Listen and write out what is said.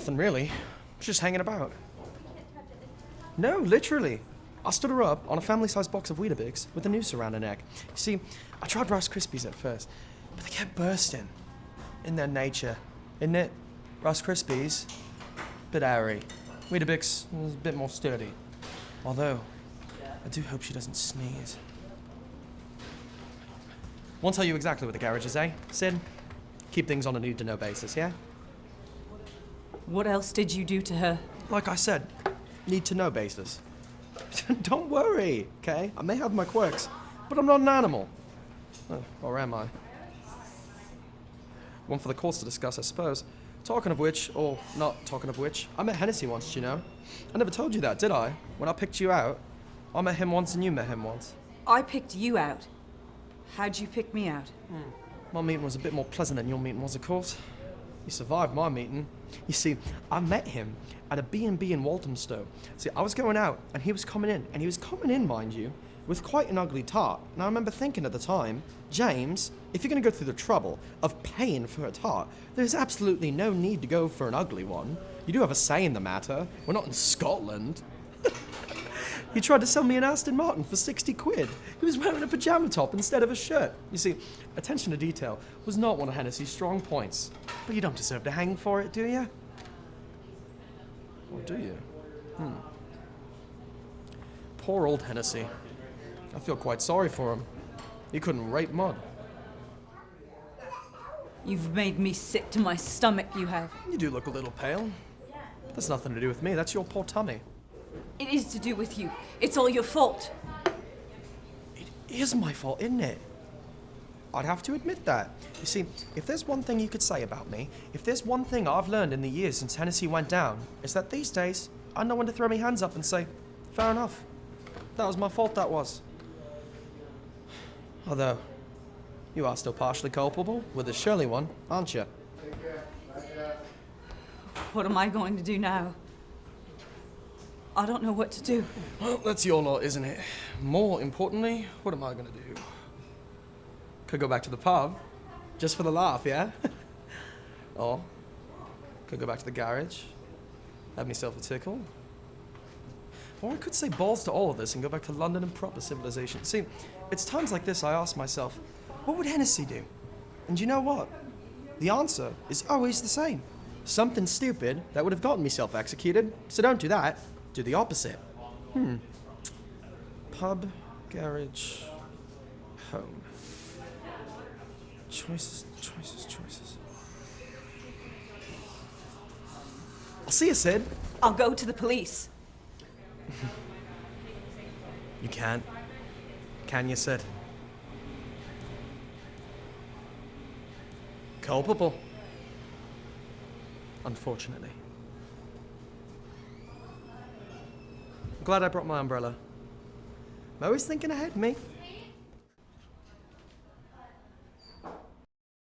Nothing really. Just hanging about. No, literally. I stood her up on a family-sized box of Weetabix with a noose around her neck. You see, I tried Rice Krispies at first, but they kept bursting. In their nature, isn't it? Rice Krispies, bit airy. Weetabix is a bit more sturdy. Although, I do hope she doesn't sneeze. Won't tell you exactly what the garage is, eh, Sid? Keep things on a need-to-know basis, yeah? What else did you do to her? Like I said, need-to-know basis. Don't worry, okay? I may have my quirks, but I'm not an animal. Oh, or am I? One for the courts to discuss, I suppose. Talking of which, or not talking of which, I met Hennessy once, you know? I never told you that, did I? When I picked you out, I met him once and you met him once. I picked you out. How'd you pick me out? My meeting was a bit more pleasant than your meeting was, of course. You survived my meeting. You see, I met him at a B&B in Walthamstow. See, I was going out, and he was coming in. And he was coming in, mind you, with quite an ugly tart. And I remember thinking at the time, James, if you're going to go through the trouble of paying for a tart, there's absolutely no need to go for an ugly one. You do have a say in the matter. We're not in Scotland. He tried to sell me an Aston Martin for 60 quid. He was wearing a pajama top instead of a shirt. You see, attention to detail was not one of Hennessy's strong points. But you don't deserve to hang for it, do you? Or do you? Poor old Hennessy. I feel quite sorry for him. He couldn't rape mud. You've made me sick to my stomach, you have. You do look a little pale. That's nothing to do with me. That's your poor tummy. It is to do with you. It's all your fault. It is my fault, isn't it? I'd have to admit that. You see, if there's one thing you could say about me, if there's one thing I've learned in the years since Hennessy went down, it's that these days, I know when to throw my hands up and say, fair enough. That was my fault, that was. Although, you are still partially culpable with the Shirley one, aren't you? What am I going to do now? I don't know what to do. Well, that's your lot, isn't it? More importantly, what am I gonna do? Could go back to the pub, just for the laugh, yeah? Or could go back to the garage, have myself a tickle. Or I could say balls to all of this and go back to London and proper civilization. See, it's times like this I ask myself, what would Hennessy do? And you know what? The answer is always the same. Something stupid that would have gotten myself executed, so don't do that. Do the opposite. Pub, garage, home. Choices. I'll see you, Sid. I'll go to the police. You can't. Can you, Sid? Culpable. Unfortunately. Glad I brought my umbrella. I'm always thinking ahead, me.